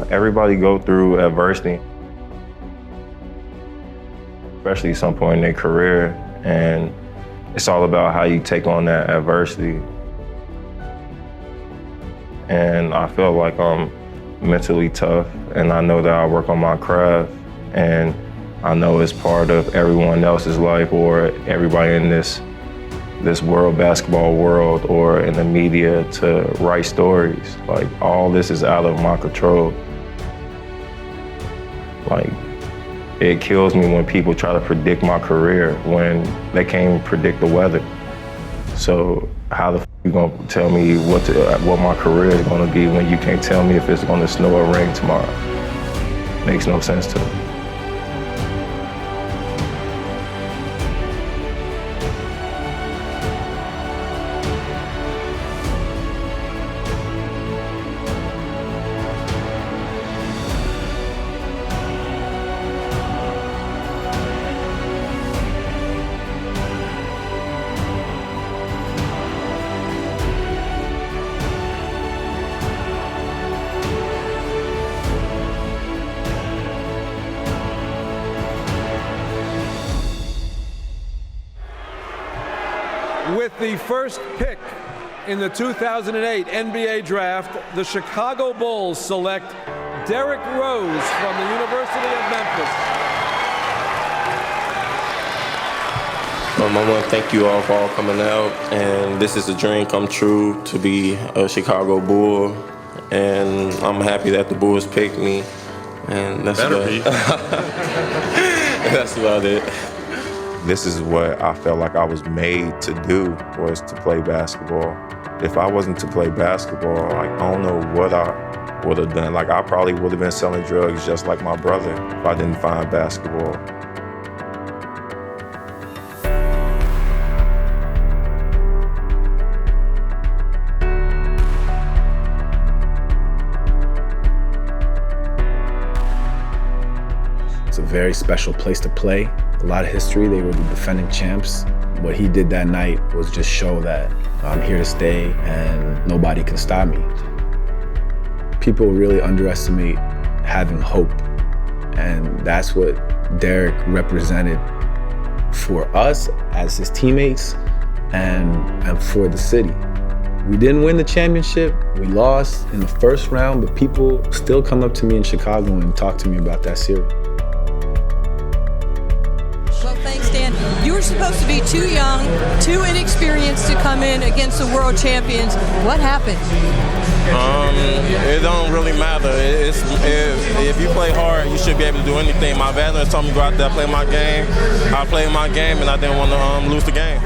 Everybody go through adversity, especially at some point in their career, and it's all about how you take on that adversity. And I feel like I'm mentally tough, and I know that I work on my craft, and I know it's part of everyone else's life or everybody in this world, basketball world, or in the media to write stories. Like, all this is out of my control. Like, it kills me when people try to predict my career when they can't even predict the weather. So how the f you gonna tell me what my career is gonna be when you can't tell me if it's gonna snow or rain tomorrow? Makes no sense to me. With the first pick in the 2008 NBA draft, the Chicago Bulls select Derrick Rose from the University of Memphis. I want to thank you all for all coming out, and this is a dream come true to be a Chicago Bull, and I'm happy that the Bulls picked me, and that's about it. That's about it. This is what I felt like I was made to do, was to play basketball. If I wasn't to play basketball, like, I don't know what I would have done. Like, I probably would have been selling drugs just like my brother if I didn't find basketball. It's a very special place to play. A lot of history. They were the defending champs. What he did that night was just show that I'm here to stay and nobody can stop me. People really underestimate having hope, and that's what Derrick represented for us as his teammates and for the city. We didn't win the championship. We lost in the first round, but people still come up to me in Chicago and talk to me about that series. You were supposed to be too young, too inexperienced to come in against the world champions. What happened? It don't really matter. If you play hard, you should be able to do anything. My veterans told me to go out there, play my game. I played my game, and I didn't want to lose the game.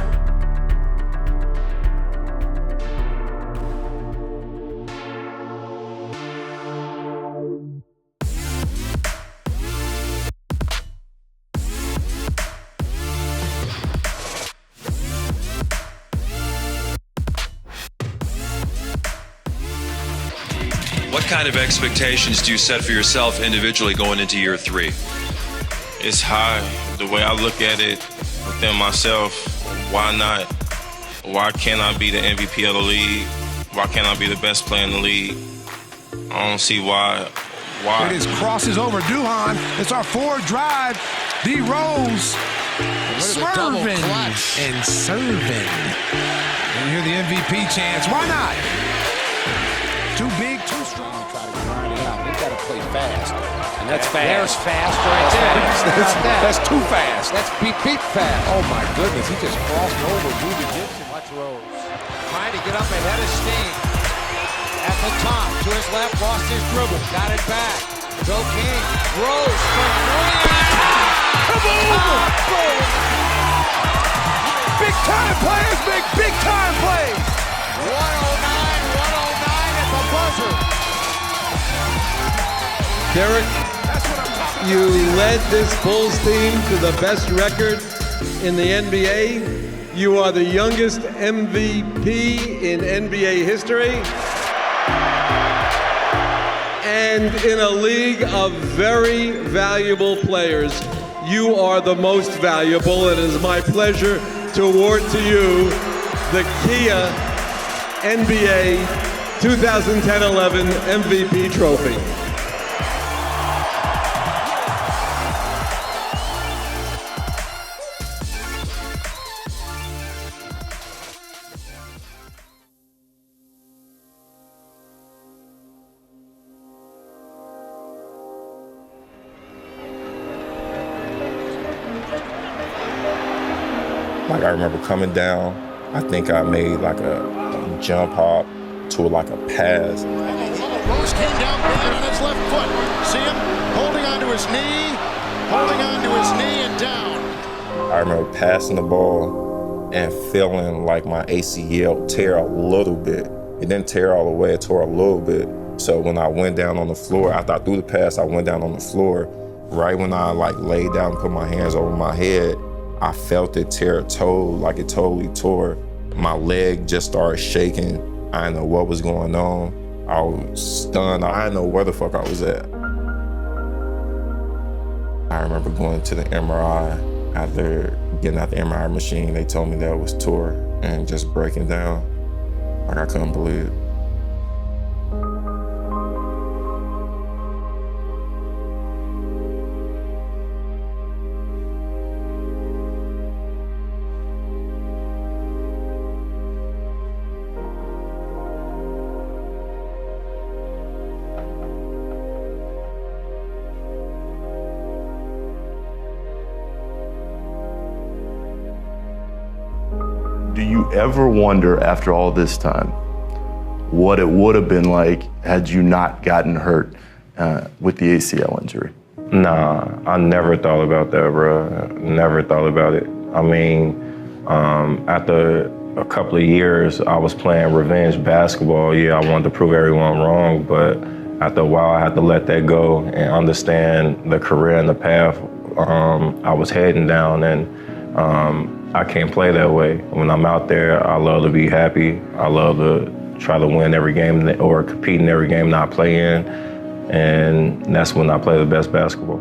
What kind of expectations do you set for yourself individually going into year 3? It's high. The way I look at it within myself, why not? Why can't I be the MVP of the league? Why can't I be the best player in the league? I don't see why. It is crosses over Duhan. It's our forward drive. D. Rose swerving and serving. And you hear the MVP chants. Why not? Too big, too strong. Try to grind it out. They've got to play fast. And that's fast. There's fast right there. That's too fast. That's beat fast. Oh my goodness, he just crossed over Rudy Gibson. Watch Rose. Trying to get up ahead of Sting. At the top, to his left, lost his dribble. Got it back. Joe King. Rose for three. Kaboom! Big time players make big time plays. 109 at the buzzer. Derrick, you led this Bulls team to the best record in the NBA. You are the youngest MVP in NBA history. And in a league of very valuable players, you are the most valuable. It is my pleasure to award to you the Kia NBA 2010-11 MVP trophy. Like, I remember coming down, I think I made like a jump hop to like a pass. Rose came down bad on his left foot. See him holding onto his knee and down. I remember passing the ball and feeling like my ACL tear a little bit. It didn't tear all the way, it tore a little bit. So when I went down on the floor, after I threw the pass, I went down on the floor. Right when I like laid down and put my hands over my head, I felt it tear a toe, like it totally tore. My leg just started shaking. I didn't know what was going on. I was stunned. I didn't know where the fuck I was at. I remember going to the MRI. After getting out the MRI machine, they told me that it was tore and just breaking down. Like, I couldn't believe it. Do you ever wonder after all this time what it would have been like had you not gotten hurt with the ACL injury? Nah, I never thought about that, bro. Never thought about it. I mean, after a couple of years, I was playing revenge basketball. Yeah, I wanted to prove everyone wrong, but after a while, I had to let that go and understand the career and the path I was heading down, and I can't play that way. When I'm out there, I love to be happy. I love to try to win every game or compete in every game that I play in. And that's when I play the best basketball.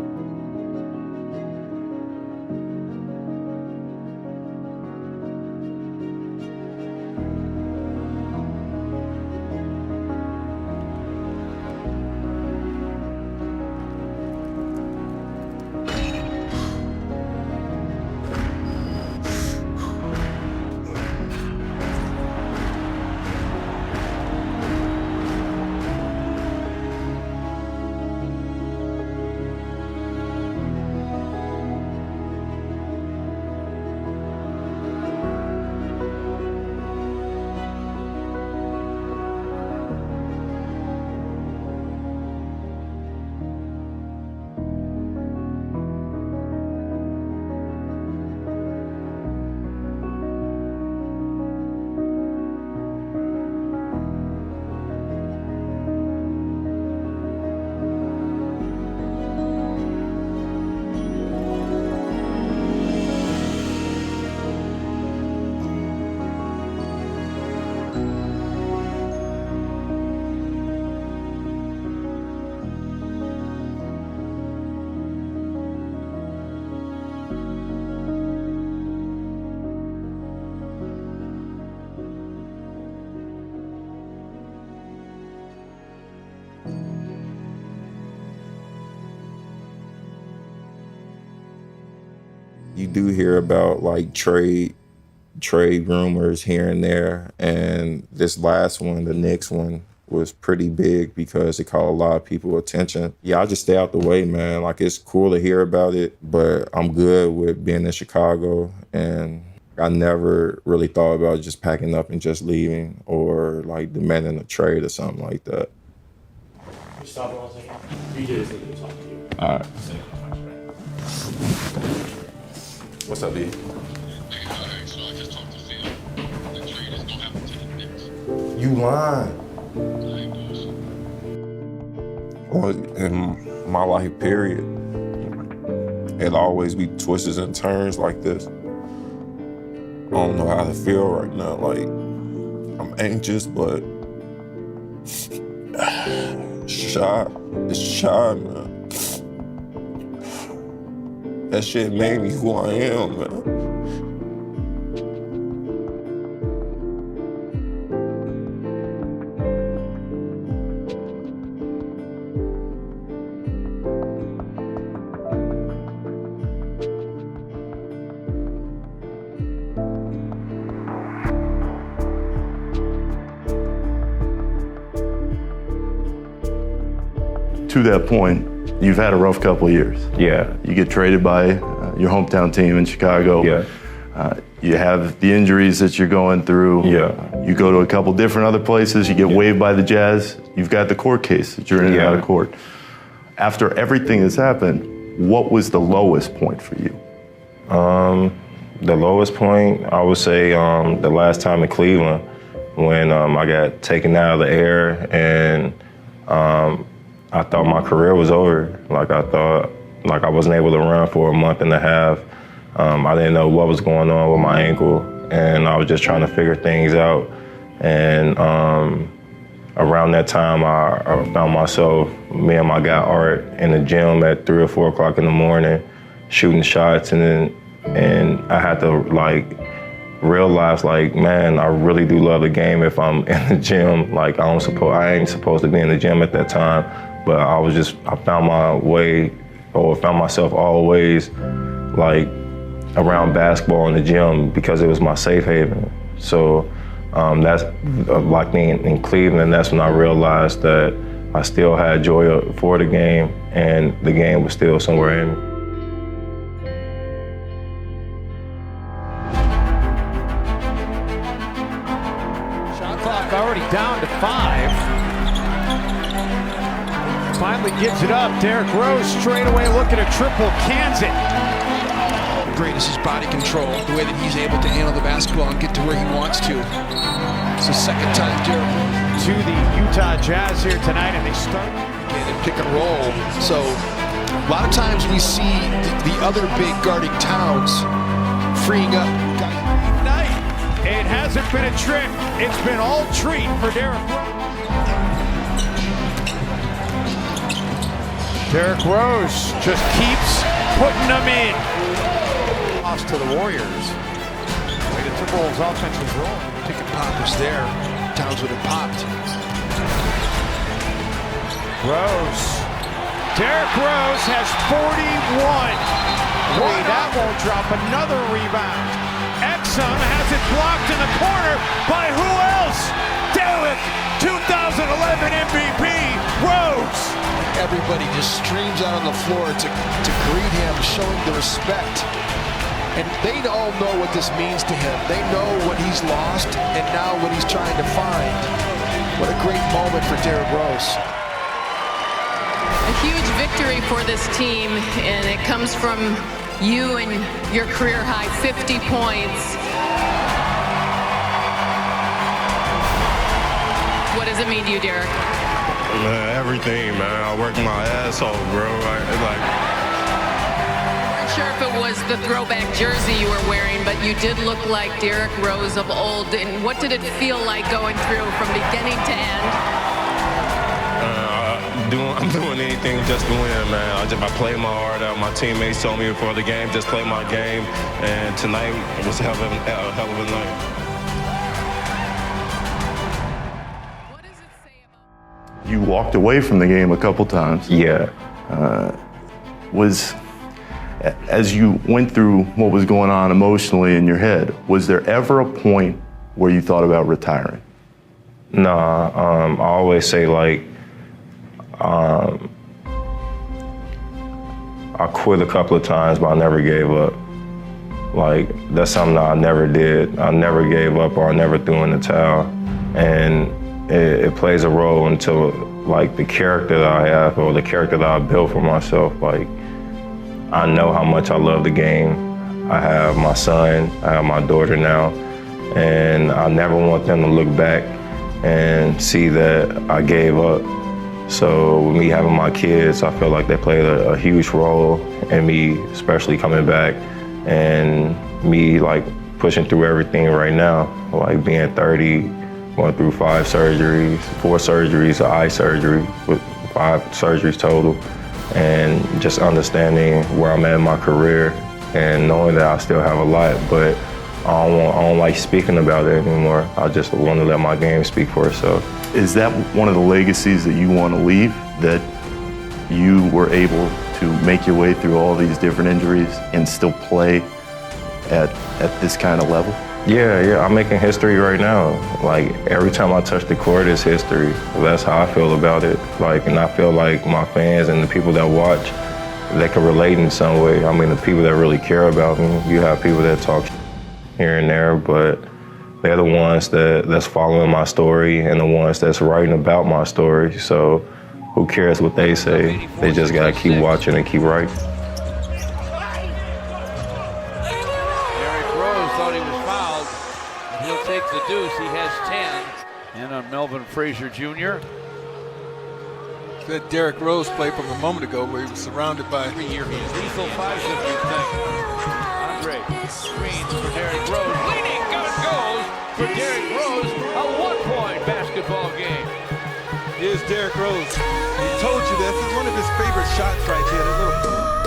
You do hear about like trade rumors here and there, and this last one, the Knicks one, was pretty big because it caught a lot of people attention. Yeah, I just stay out the way, man. Like, it's cool to hear about it, but I'm good with being in Chicago, and I never really thought about just packing up and just leaving or like demanding a trade or something like that. Stop for 1 second. BJ is going to talk to you. All right. What's up, B? You lying. Well, in my life, period, it'll always be twists and turns like this. I don't know how to feel right now. Like, I'm anxious, but shy. It's shy, man. That shit made me who I am, man. To that point, you've had a rough couple of years. Yeah. You get traded by your hometown team in Chicago. Yeah. You have the injuries that you're going through. Yeah. You go to a couple different other places. You get waived by the Jazz. You've got the court case that you're in and out of court. After everything that's happened, what was the lowest point for you? The lowest point, I would say, the last time in Cleveland, when I got taken out of the air and I thought my career was over. Like I thought, like I wasn't able to run for a month and a half. I didn't know what was going on with my ankle, and I was just trying to figure things out. And around that time, I found myself, me and my guy Art, in the gym at 3 or 4 o'clock in the morning, shooting shots, and I had to like realize, like, man, I really do love the game if I'm in the gym. Like I ain't supposed to be in the gym at that time, but I found my way, or found myself always like around basketball in the gym because it was my safe haven. So that's like me in Cleveland, that's when I realized that I still had joy for the game and the game was still somewhere in me. Shot clock already down to 5. Finally gives it up. Derrick Rose straight away looking at triple, cans it. Great is his body control, the way that he's able to handle the basketball and get to where he wants to. It's the second time Derrick to the Utah Jazz here tonight, and they start again in pick and roll. So a lot of times we see the other big guarding Towns freeing up guys. Night. It hasn't been a trick. It's been all treat for Derrick Rose. Derrick Rose just keeps putting them in. To the Warriors. Way to Timberwolves offensive roll. Pick and pop was there. Towns would have popped. Rose. Derrick Rose has 41. That won't drop. Another rebound. Exum has it blocked in the corner by who else? Derrick, 2011 MVP, Rose. Everybody just streams out on the floor to greet him, showing the respect. And they all know what this means to him. They know what he's lost and now what he's trying to find. What a great moment for Derrick Rose. A huge victory for this team, and it comes from you and your career high 50 points. What does it mean to you, Derrick? Man, everything, man. I worked my ass off, bro. Sure if it was the throwback jersey you were wearing, but you did look like Derrick Rose of old. And what did it feel like going through from beginning to end? I'm doing anything just to win, man. I play my heart out. My teammates told me before the game, just play my game. And tonight it was a hell of a night. What does it say about? You walked away from the game a couple times. Yeah. As you went through what was going on emotionally in your head, was there ever a point where you thought about retiring? Nah, I always say, like, I quit a couple of times, but I never gave up. Like, that's something that I never did. I never gave up, or I never threw in the towel. And it plays a role into, like, the character that I have, or the character that I built for myself. Like, I know how much I love the game. I have my son, I have my daughter now, and I never want them to look back and see that I gave up. So with me having my kids, I feel like they played a huge role in me, especially coming back, and me like pushing through everything right now, like being 30, going through 5 surgeries, 4 surgeries, an eye surgery, with 5 surgeries total. And just understanding where I'm at in my career and knowing that I still have a lot, but I don't like speaking about it anymore. I just want to let my game speak for itself. Is that one of the legacies that you want to leave, that you were able to make your way through all these different injuries and still play at this kind of level? Yeah, I'm making history right now. Like, every time I touch the court, it's history. That's how I feel about it. Like, and I feel like my fans and the people that watch, they can relate in some way. I mean, the people that really care about me, you have people that talk, here and there, but they're the ones that's following my story and the ones that's writing about my story. So who cares what they say? They just gotta keep watching and keep writing. Derrick Rose thought he was fouled. He'll take the deuce. He has 10. And on Melvin Frazier Jr. That Derrick Rose play from a moment ago where he was surrounded by 3 years. Lethal five, if you think. Andre screens for Derrick Rose. Leading gun goes for Derrick Rose. A 1-point basketball game. Here's Derrick Rose. He told you this is one of his favorite shots right here. That little